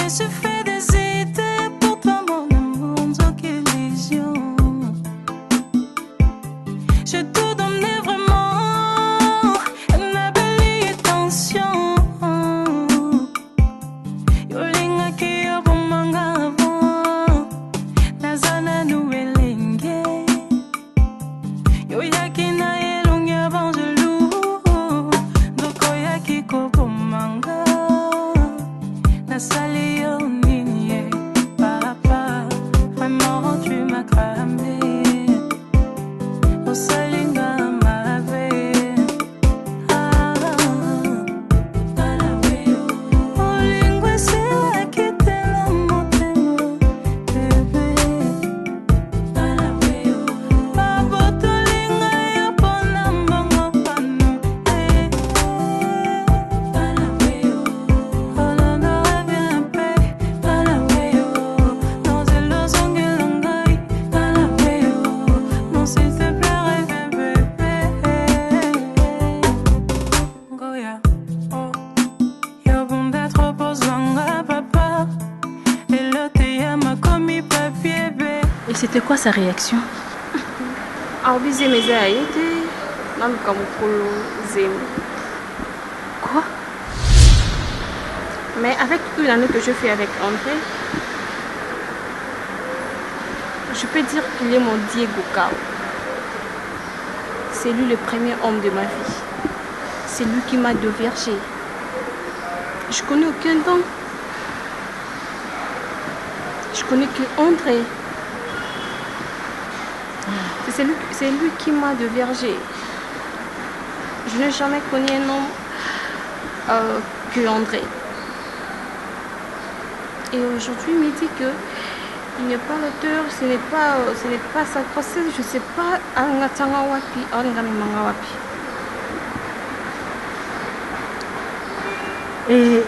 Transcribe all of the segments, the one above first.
me suis fait des idées pour toi, mon amour, sans illusion. Je te donnais vraiment une belle attention. Yolinga qui a bon manga avant, la zana nouvelle lingue. Yoyaki na elongi avant je loue, doko yaki ko bon manga. Na sali yo nini, papa, vraiment tu m'as cramé. Et c'était quoi sa réaction? Quoi? Mais avec une année que je fais avec André, je peux dire qu'il est mon Diego Cao. C'est lui le premier homme de ma vie. C'est lui qui m'a dévergé. Je connais aucun don. Je connais que André. C'est lui qui m'a dévergé. Je n'ai jamais connu un homme que André. Et aujourd'hui, il me dit que il n'est pas l'auteur, ce n'est pas sa grossesse, je ne sais pas. Et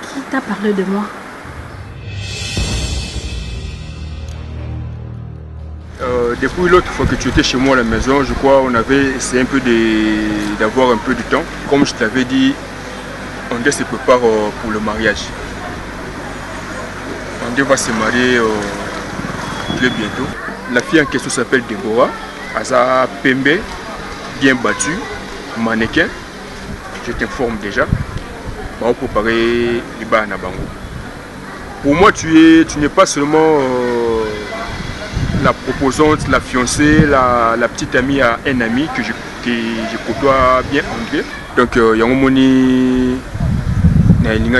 qui t'a parlé de moi? Depuis l'autre fois que tu étais chez moi à la maison, je crois on avait essayé un peu d'avoir un peu de temps. Comme je t'avais dit, André se prépare pour le mariage. André va se marier très bientôt. La fille en question s'appelle Déborah. Aza Pembe, bien battue, mannequin. Je t'informe déjà. On va préparer les bas à Nabango. Pour moi, tu n'es pas seulement la proposante, la fiancée, la petite amie à un ami que je côtoie bien André. Donc, Yangomoni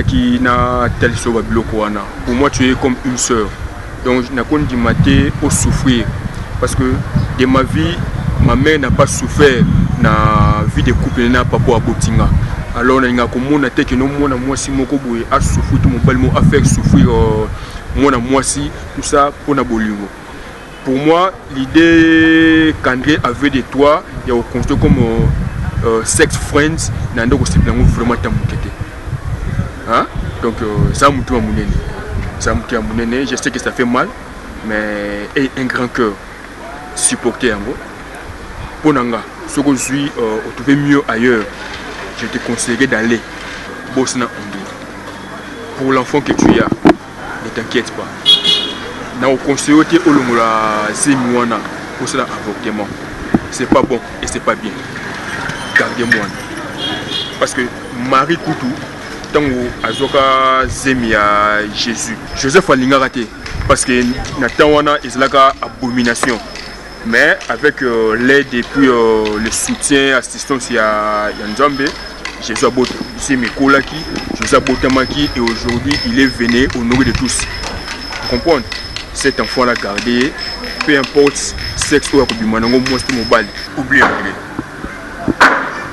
qui na tel pour moi, tu es comme une sœur. Donc, je n'ai dit maté au souffrir. Parce que de ma vie, ma mère n'a pas souffert na vie de couple na papa à Botinga. Alors, on a commencé que moi si mon couple a souffert, tout mon bel mot a fait souffrir moi si tout ça pour na bolingo. Pour moi, l'idée qu'André avait de toi, il y a construit comme sex friends, n'a pas vraiment t'embouqueté. Hein? Donc, ça m'a tout amoureux. Je sais que ça fait mal, mais un grand cœur supporter en gros. Pour Nanga, ce que je suis, trouver mieux ailleurs, je te conseillerais d'aller Bosna André. Pour l'enfant que tu as, ne t'inquiète pas. Na au conseil au longola zemiwana pour cela avortement. C'est pas bon et c'est pas bien. Gardez-moi. Parce que Marie Koutou, tango azoka zemia Jésus. Joseph alinga raté parce que Nathan wana ezlaka abomination. Mais avec l'aide et puis le soutien, assistance à Nzambe, Jésus a boté Mikolaki, Jésus a boté Maki et aujourd'hui il est venu au nom de tous. Vous comprenez? Cet enfant l'a gardé, peu importe sexe ou akobimana ngo monstre mobile. Oublie André.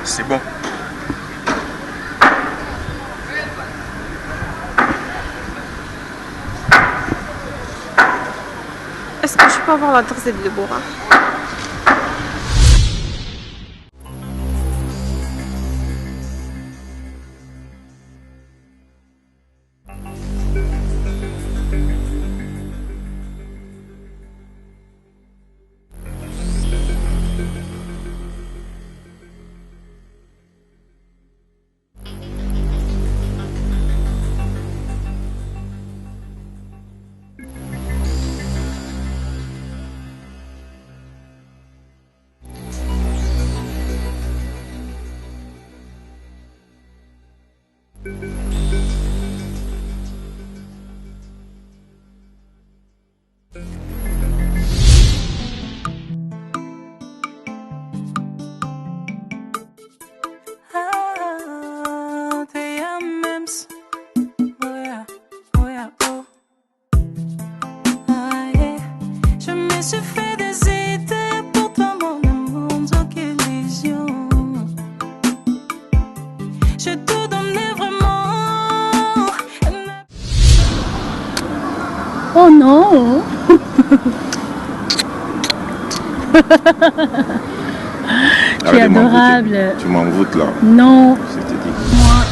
C'est bon. Est-ce que je peux avoir l'adresse de Déborah? Oh non. Tu es adorable. Tu m'envoûtes là. Non. Je te dis. Moi,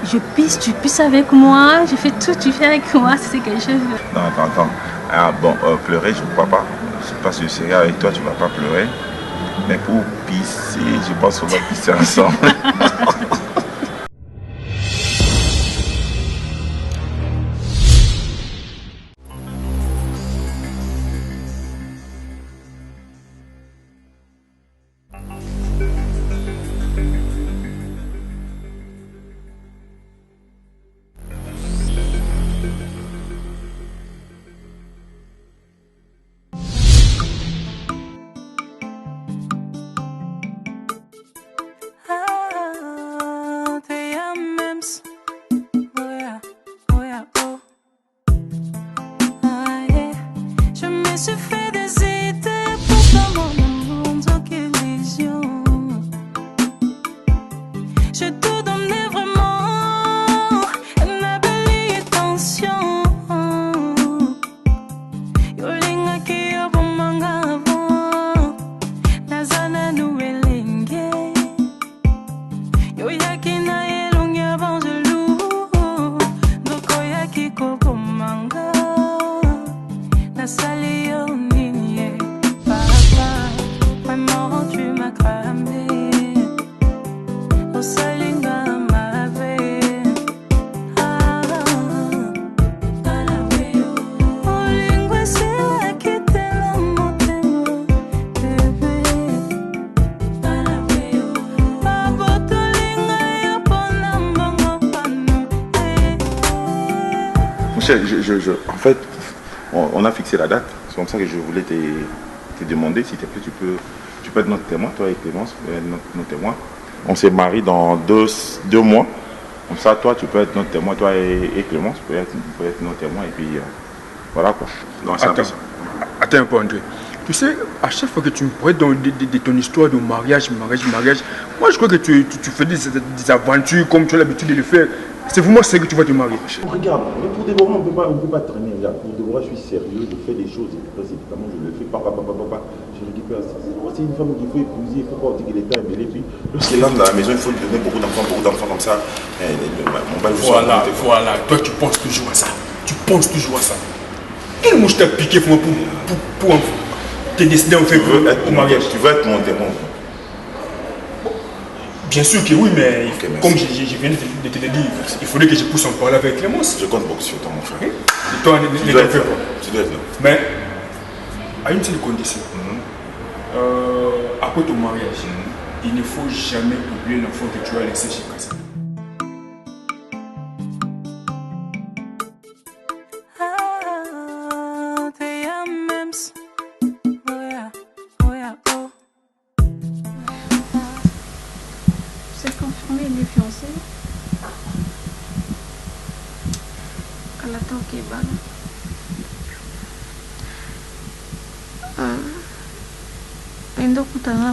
je pisse, tu pisses avec moi. Je fais tout, tu fais avec moi. C'est ce que je veux. Non, attends. Ah bon, pleurer, je ne crois pas. Je sais pas si je serai avec toi, tu ne vas pas pleurer. Mais pour pisser, je pense qu'on va pisser ensemble. En fait, on a fixé la date. C'est comme ça que je voulais te demander si tu peux être notre témoin, toi et Clémence, tu peux être notre témoin. On s'est mariés dans deux mois. Comme ça, toi, tu peux être notre témoin, toi et Clémence, tu peux être notre témoin. Et puis, voilà quoi. Donc, attends un peu, André. Tu sais, à chaque fois que tu me parles de ton histoire de mariage, moi je crois que tu fais des aventures comme tu as l'habitude de le faire. C'est vraiment ça que tu vas te marier. Regarde, mais pour Déborah, on ne peut pas traîner. Regarde, pour Déborah, je suis sérieux, je fais des choses. Évidemment, je le fais. Je récupère ça. C'est une femme qu'il faut épouser, il ne faut pas dire qu'il est emmêlé. Puis, lorsqu'il est dans la maison, il faut lui donner beaucoup d'enfants comme ça. Voilà, toi tu penses toujours à ça. Quel mot je t'ai piqué pour te décider en fait au mariage? Tu veux être mon témoin? Bien sûr que oui, mais comme je viens de te le dire, il faudrait que je puisse en parler avec Clémence. Je compte beaucoup sur toi, mon frère. Et toi, tu dois être là. Mais à une seule condition. Après ton mariage, il ne faut jamais oublier l'enfant que tu as laissé chez Kassa.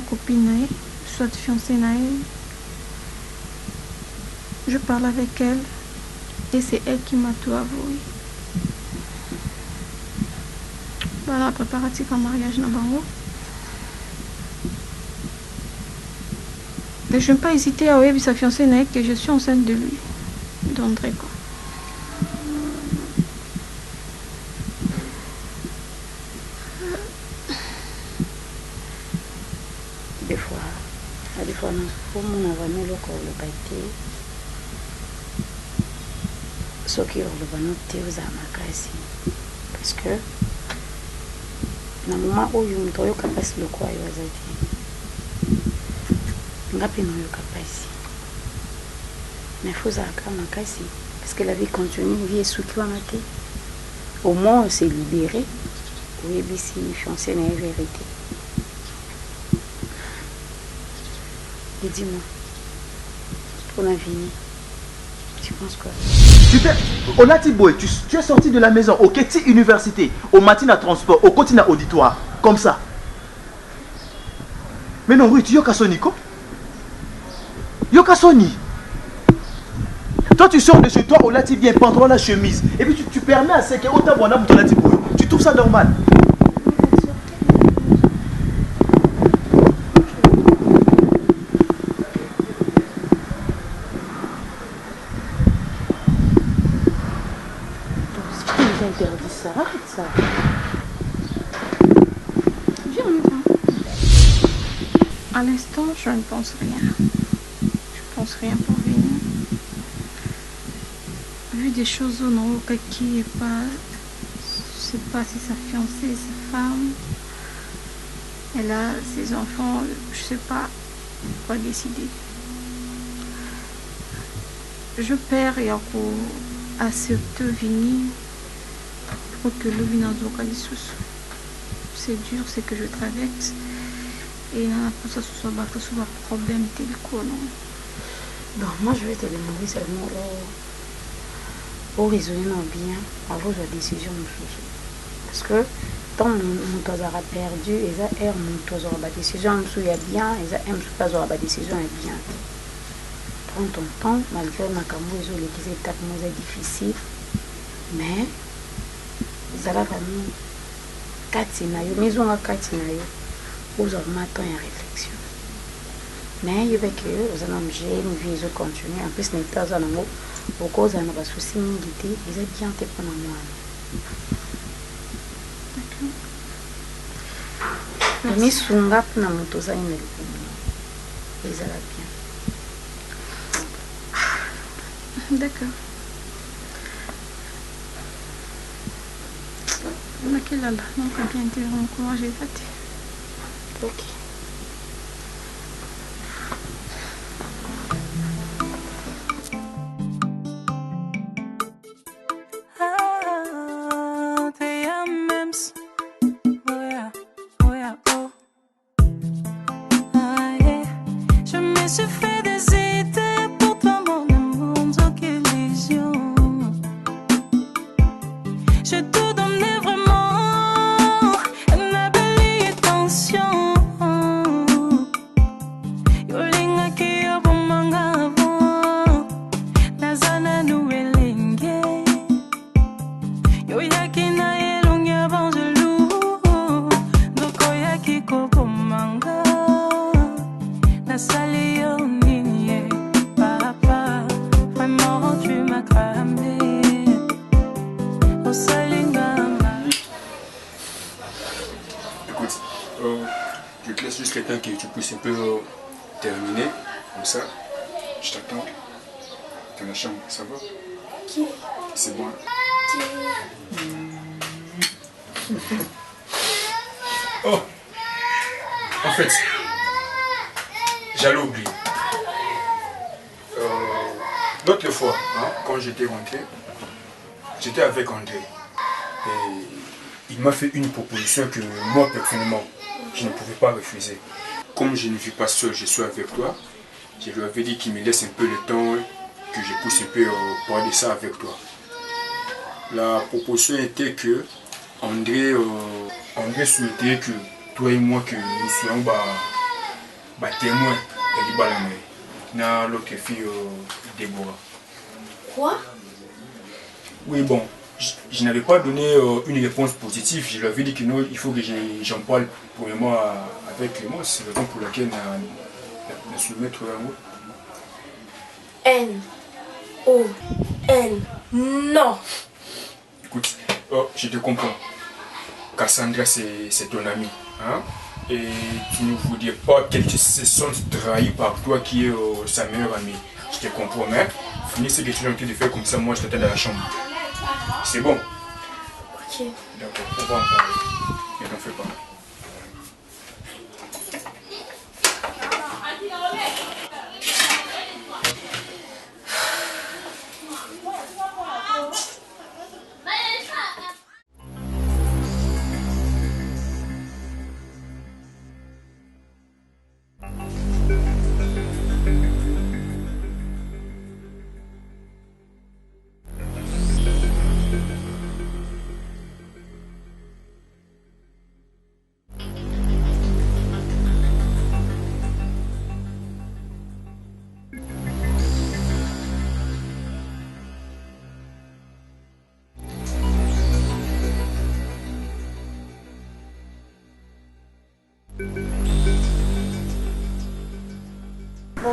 Copine, soit fiancée naïve. Je parle avec elle et c'est elle qui m'a tout avoué. Voilà, préparatif en mariage dans Bango. Mais je ne vais pas hésiter à oublier sa fiancée naïve que je suis enceinte de lui, d'André quoi. Des fois, pour mon avenir, le corps le bâti, ce qui est le banoté aux amakasi. Parce que, dans le moment où je me trouve capable de le croire, je vais dire, je ne suis pas capable. Mais il faut ça makasi. Parce que la vie continue, la vie est souki wana te. Au moins on s'est libéré. Oui, si fiancé n'est la vérité. Et dis-moi, pour l'avenir, tu penses quoi? Olati Boy, tu es sorti de la maison au Keti Université, au Matina Transport, au Continent Auditoire, comme ça. Mais non, oui, tu yoka Soniko. Yoka Soni. Toi, tu sors de chez toi, Olati vient pantalon la chemise. Et puis tu permets à ce que autant bon pour Olati Boy. Tu trouves ça normal? Interdit ça, arrête ça. Viens, on y va. À l'instant, je ne pense rien. Je pense rien pour venir. Vu des choses au nom qui est pas, je sais pas si sa fiancée, sa femme, elle a ses enfants, je sais pas quoi décider. Je perds et accepte venir. Que le c'est dur, c'est que je traverse et pour ça ce soit un problème tel quoi non. Bon, moi je vais te demander seulement au raisonner bien avant la décision de chose. Parce que tant mon temps aura perdu et ça est mon temps aura la décision il y a bien et ça aime pas aura la décision est bien. Prends ton temps malgré ma cambo les étapes moins difficiles mais zala vraiment katina yo maison à katina yo aux temps et réflexion mais il veut que aux hommes une vie je continue en plus n'est pas en mot au cause de nos soucis milité ils est bien te prendre moi d'accord mais sunga na moto za ine et ça va bien d'accord. Laquelle là, donc bien encourager Fatih. Ok. Je me suis fait des idées pour toi, mon amour, sans illusion. Je te donnais vraiment une belle attention. Yolinga ki yobumanga avant, nazana nuelenge. Yoyaki na elungi abanjelu, doko yaki kobumanga. Nasali yo nini, papa, vraiment tu m'as cramé. Écoute, je te laisse juste le temps que tu puisses un peu terminer. Comme ça, je t'attends dans la chambre, ça va? Qui? C'est bon. Oh! En fait, j'allais oublier. L'autre fois, hein, quand j'étais rentré, j'étais avec André. Et il m'a fait une proposition que moi, personnellement, je ne pouvais pas refuser. Comme je ne vis pas seul, je suis avec toi. Je lui avais dit qu'il me laisse un peu le temps, que je puisse un peu parler de ça avec toi. La proposition était que André souhaitait que toi et moi, que nous soyons témoins de l'Ibalamé. Dans l'autre fille, Déborah. Quoi? Oui, bon, je n'avais pas donné une réponse positive. Je lui avais dit que non, il faut que j'en parle pour moi avec Clément. C'est la raison pour laquelle je suis soumettre un mot. N-O-N. Non. Écoute, je te comprends. Cassandra, c'est ton amie. Hein? Et tu ne voudrais pas qu'elle se sente trahie par toi qui est sa meilleure amie. Je te comprends, mais finis ce que tu es en train de faire comme ça, moi je t'attends dans la chambre. C'est bon? Ok. D'accord, on va en parler. Ne t'en fais pas.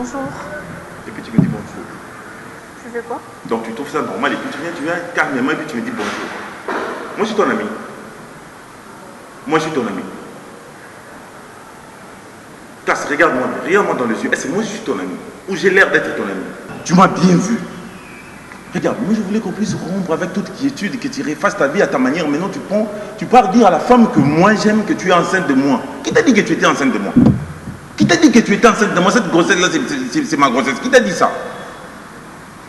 bonjour. Et puis tu me dis bonjour. Tu fais quoi? Donc tu trouves ça normal et puis tu viens calmement et puis tu me dis bonjour. Moi je suis ton ami. Moi je suis ton ami. Casse, regarde-moi, regarde-moi dans les yeux. Est-ce que moi je suis ton ami? Ou j'ai l'air d'être ton ami? Tu m'as bien vu. Regarde, moi je voulais qu'on puisse rompre avec toute quiétude, que tu refasses ta vie à ta manière. Maintenant tu pars dire à la femme que moi j'aime que tu es enceinte de moi. Qui t'a dit que tu étais enceinte de moi? Qui t'a dit que tu étais enceinte de moi? Cette grossesse-là, c'est ma grossesse. Qui t'a dit ça?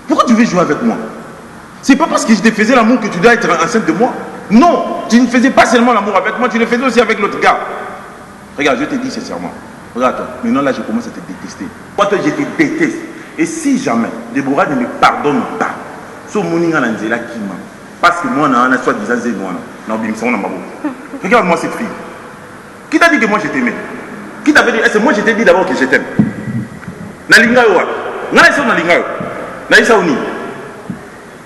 Pourquoi tu veux jouer avec moi? C'est pas parce que je te faisais l'amour que tu dois être enceinte de moi. Non, tu ne faisais pas seulement l'amour avec moi, tu le faisais aussi avec l'autre gars. Regarde, je te dis sincèrement. Regarde, maintenant là je commence à te détester. Moi, toi, je te déteste. Et si jamais Déborah ne me pardonne pas, parce que moi, on a soi-disant regarde-moi cette fille. Qui t'a dit que moi je t'aimais? Qui t'avait dit? Est-ce que moi je t'ai dit d'abord que je t'aime?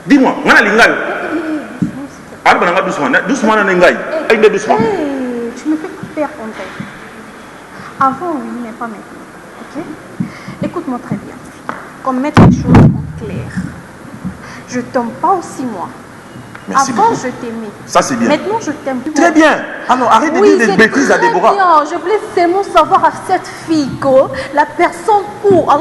Dis-moi, doucement, doucement, Tu me fais perdre ton temps. Avant, oui, mais pas maintenant. Ok? Écoute-moi très bien. Qu'on mette les choses en clair. Je t'aime pas aussi moi. Merci Avant, beaucoup. je t'aimais. Ça, c'est bien. Maintenant, je t'aime plus. Très bien. Alors, arrête de dire des bêtises à Déborah. Bien. Je voulais seulement savoir à cette fille que la personne pour à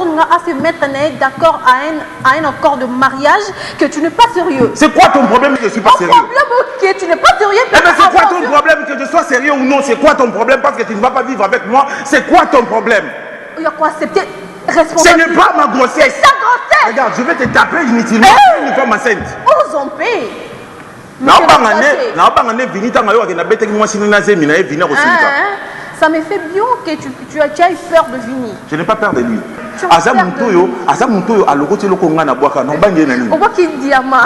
se mettre d'accord à un accord de mariage, que tu n'es pas sérieux. C'est quoi ton problème que je ne suis pas sérieux? Ton problème, ok, tu n'es pas sérieux. Eh bien, c'est quoi ton problème que je sois sérieux ou non? C'est quoi ton problème parce que tu ne vas pas vivre avec moi? C'est quoi ton problème? Il y a quoi accepter Ce responsable? n'est pas ma grossesse. C'est sa grossesse. Regarde, je vais te taper inutilement. Une femme enceinte. Ose en paix. Ça me fait bien que tu as eu peur de venir. Je n'ai pas peur de lui. On voit qu'il est diamant,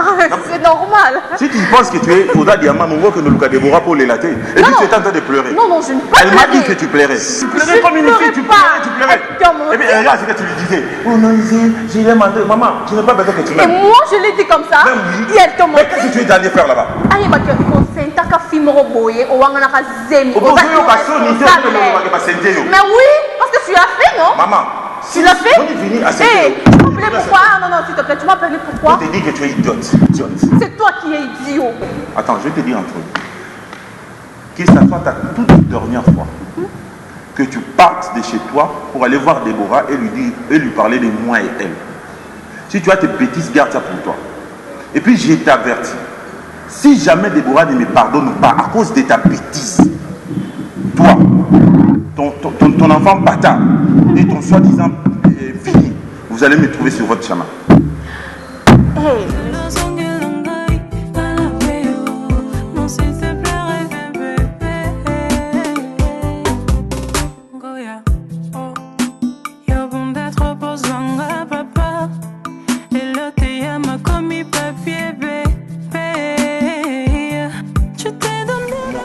c'est normal. Si tu penses que tu es au diamant, on voit que nous Déborah pour les latter. Et puis tu es en train de pleurer. Non, je ne peux pas. Elle m'a dit que tu pleurais. Tu pleurais comme une fille, tu pleurais. Et puis regarde ce que tu lui disais. Oh non, j'ai l'air menteur. Maman, tu n'as pas besoin que tu m'aimes. Et moi, je l'ai dit comme ça. Et elle te mais qu'est-ce que tu es allé faire là-bas? Mais oui, parce que tu l'as fait, non? Maman, tu l'as fait? On est venu à cette Tu m'appelais pourquoi? Non, s'il te plaît, tu m'appelais pourquoi? Je te dis que tu es idiote. C'est toi qui es idiot. Attends, je vais te dire un truc. Que ça soit ta toute dernière fois que tu partes de chez toi pour aller voir Déborah et lui parler de moi et elle. Si tu as tes bêtises, garde ça pour toi. Et puis je t'avertis. Si jamais Déborah ne me pardonne pas à cause de ta bêtise, toi, ton enfant bâtard et ton soi-disant fini, vous allez me trouver sur votre chemin. Hey.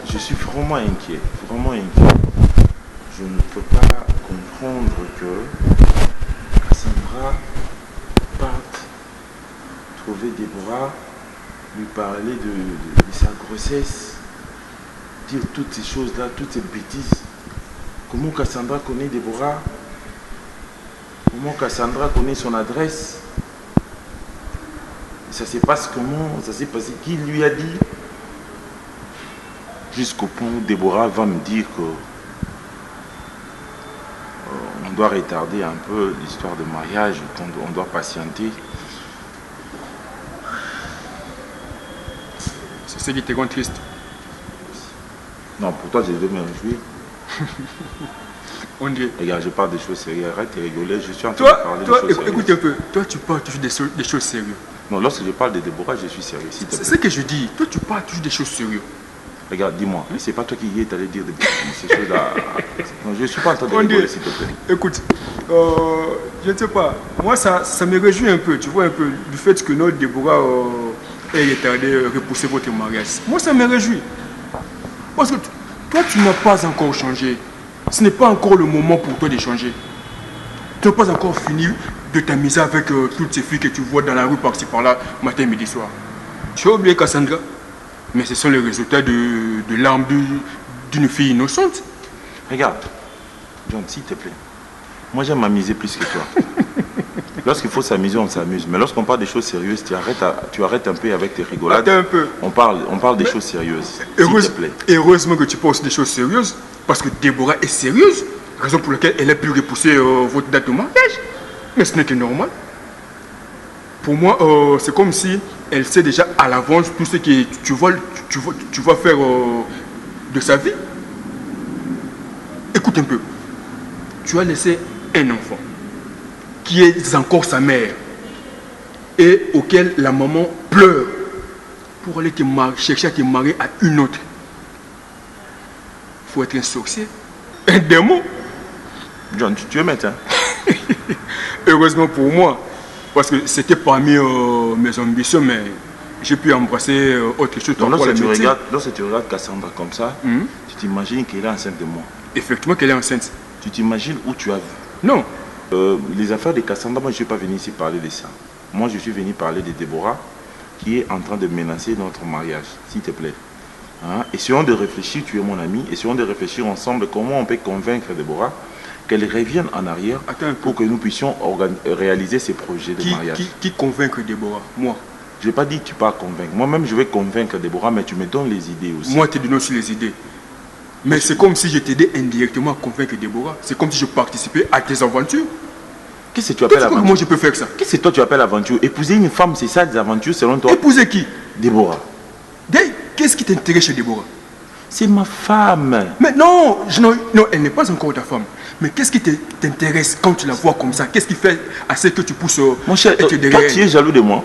Je suis vraiment inquiet, vraiment inquiet. Je ne peux pas comprendre que Cassandra parte trouver Déborah, lui parler de sa grossesse, dire toutes ces choses-là, toutes ces bêtises. Comment Cassandra connaît Déborah? Comment Cassandra connaît son adresse? Ça se passe comment? Ça s'est passé? Qui lui a dit? Jusqu'au point où Déborah va me dire que on doit retarder un peu l'histoire de mariage, qu'on doit patienter. C'est ce qui te rend triste. Non, pour toi, je devais me réjouir. On dirait. Regarde, je parle des choses sérieuses. Arrête de rigoler. Je suis en train Toi, de parler des choses sérieuses. écoute un peu. Toi, tu parles toujours des choses sérieuses. Non, lorsque je parle de Déborah, je suis sérieux. C'est ce que je dis. Toi, tu parles toujours des choses sérieuses. Regarde, dis-moi, c'est pas toi qui y es allé dire ces choses-là. Non, je ne suis pas en train de rigoler, s'il te plaît. Écoute, je ne sais pas. Moi, ça me réjouit un peu, tu vois, un peu, du fait que notre Déborah ait retardé, repoussé votre mariage. Moi, ça me réjouit. Parce que toi, tu n'as pas encore changé. Ce n'est pas encore le moment pour toi de changer. Tu n'as pas encore fini de t'amuser avec toutes ces filles que tu vois dans la rue par-ci par-là, matin, midi, soir. Tu as oublié Cassandra? Mais ce sont les résultats de l'âme d'une fille innocente. Regarde, John, s'il te plaît. Moi, j'aime m'amuser plus que toi. Lorsqu'il faut s'amuser, on s'amuse. Mais lorsqu'on parle des choses sérieuses, tu arrêtes un peu avec tes rigolades. Attends un peu. On parle des choses sérieuses. S'il te plaît. Heureusement que tu penses des choses sérieuses, parce que Déborah est sérieuse, raison pour laquelle elle a pu repousser votre date de mariage. Mais ce n'est que normal. Pour moi, c'est comme si elle sait déjà à l'avance tout ce que tu vas faire de sa vie. Écoute un peu. Tu as laissé un enfant qui est encore sa mère et auquel la maman pleure pour aller chercher à te marier à une autre. Il faut être un sorcier, un démon. John, tu es médecin. Heureusement pour moi, parce que c'était parmi mes ambitions, mais j'ai pu embrasser autre chose. Donc lorsque tu regardes Cassandra comme ça, tu t'imagines qu'elle est enceinte de moi. Effectivement qu'elle est enceinte. Tu t'imagines où tu as vu? Non. Les affaires de Cassandra, moi je ne suis pas venu ici parler de ça. Moi je suis venu parler de Déborah qui est en train de menacer notre mariage, s'il te plaît. Hein? Essayons de réfléchir, tu es mon ami, essayons de réfléchir ensemble comment on peut convaincre Déborah qu'elle revienne en arrière pour que nous puissions réaliser ces projets de mariage. Qui convaincre Déborah? Moi. Je n'ai pas dit que tu pas convaincre. Moi-même, je vais convaincre Déborah, mais tu me donnes les idées aussi. Moi, tu te donnes aussi les idées. Mais c'est comme si je t'aidais indirectement à convaincre Déborah. C'est comme si je participais à tes aventures. Qu'est-ce que tu appelles aventure? Comment je peux faire ça? Qu'est-ce que toi tu appelles aventure? Épouser une femme, c'est ça des aventures selon toi? Épouser qui? Déborah. Qu'est-ce qui t'intéresse chez Déborah? C'est ma femme. Mais non, elle n'est pas encore ta femme. Mais qu'est-ce qui t'intéresse quand tu la vois comme ça? Qu'est-ce qui fait à ce que tu pousses Mon cher, toi tu es jaloux de moi?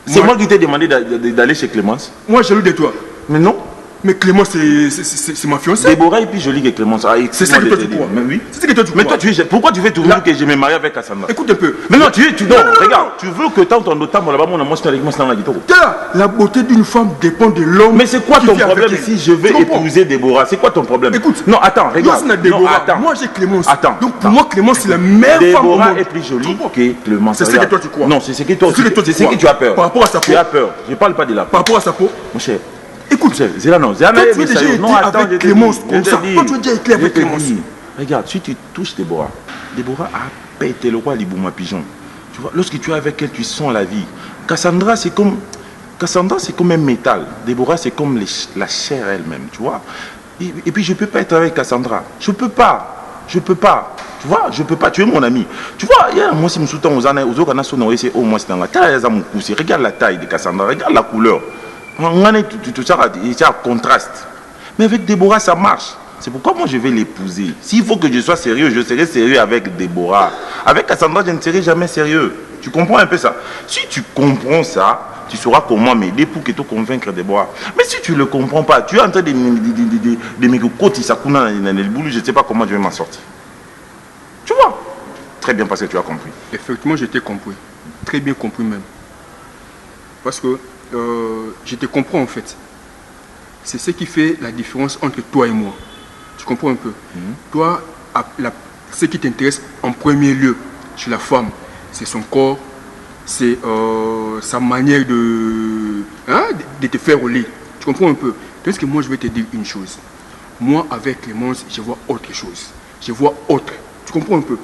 C'est moi qui t'ai demandé d'aller chez Clémence? Moi jaloux de toi? Mais non. Mais Clémence, c'est ma fiancée. Déborah est plus jolie que Clémence. C'est ça que toi tu crois. Mais oui. C'est ça que toi tu crois. Mais toi, pourquoi tu fais toujours que je me marie avec Cassandra? Écoute un peu. Mais non, regarde, tu veux que tant ton temps là-bas, mon amour, avec moi, c'est dans la guitare. La beauté d'une femme dépend de l'homme. Mais c'est quoi ton problème si je veux épouser Déborah? C'est quoi ton problème? Écoute. Non, attends, regarde. Non, attends. Moi j'ai Clémence. Attends. Donc pour moi, Clémence, c'est la meilleure femme au monde. Déborah est plus jolie que Clémence. C'est ce que toi tu crois. Non, c'est ce que toi tu crois. C'est ce que tu as peur. Par rapport à sa peau. Tu as peur. Je parle pas de la peau. Par rapport à sa peau. Mon cher. Écoute, Zélano, toi tu es déjà été avec Clémence comme ça. Toi tu es déjà été avec Clémence. Regarde, si tu touches Déborah a pété le roi Libouma Pigeon. Tu vois, lorsque tu es avec elle, tu sens la vie. Cassandra, c'est comme un métal. Déborah, c'est comme la chair elle-même, tu vois. Et puis, je ne peux pas être avec Cassandra. Je ne peux pas. Tu vois, je ne peux pas. Tu es mon ami. Tu vois, moi, si je me soutiens aux années, aux autres, c'est au moins c'est dans la taille. Regarde la taille de Cassandra, regarde la couleur. Tu as un contraste. Mais avec Déborah, ça marche. C'est pourquoi moi je vais l'épouser. S'il faut que je sois sérieux, je serai sérieux avec Déborah. Avec Cassandra, je ne serai jamais sérieux. Tu comprends un peu ça? Si tu comprends ça, tu sauras comment m'aider pour que tu convaincre Déborah. Mais si tu ne le comprends pas, tu es en train de me côté ça dans le boulot, je ne sais pas comment je vais m'en sortir. Tu vois? Très bien parce que tu as compris. Effectivement, je t'ai compris. Très bien compris même. Parce que je te comprends en fait. C'est ce qui fait la différence entre toi et moi. Tu comprends un peu? Toi, ce qui t'intéresse en premier lieu chez la femme, c'est son corps, c'est sa manière de te faire au lit. Tu comprends un peu? Parce que moi, je vais te dire une chose. Moi, avec Clémence, je vois autre chose. Je vois autre. Tu comprends un peu?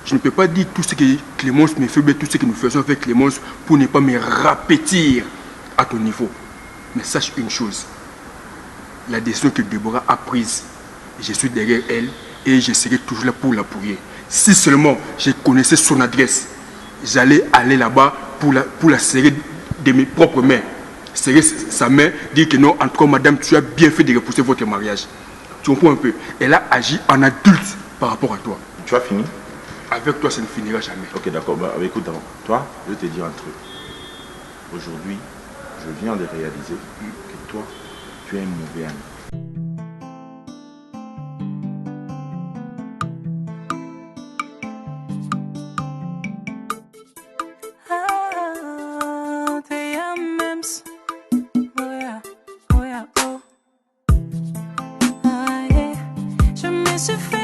Je ne peux pas dire tout ce que Clémence me fait, mais tout ce que nous faisons avec Clémence pour ne pas me rapétir à ton niveau. Mais sache une chose. La décision que Déborah a prise, je suis derrière elle et je serai toujours là pour l'appuyer. Si seulement je connaissais son adresse, j'allais aller là-bas pour la serrer de mes propres mains. Serrer sa main, dire que non, en tout cas, madame, tu as bien fait de repousser votre mariage. Tu comprends un peu? Elle a agi en adulte par rapport à toi. Tu as fini? Avec toi, ça ne finira jamais. Ok, d'accord. Bah, écoute, toi, je vais te dire un truc. Aujourd'hui, je viens de réaliser que toi, tu es un mauvais ami. Je me suis fait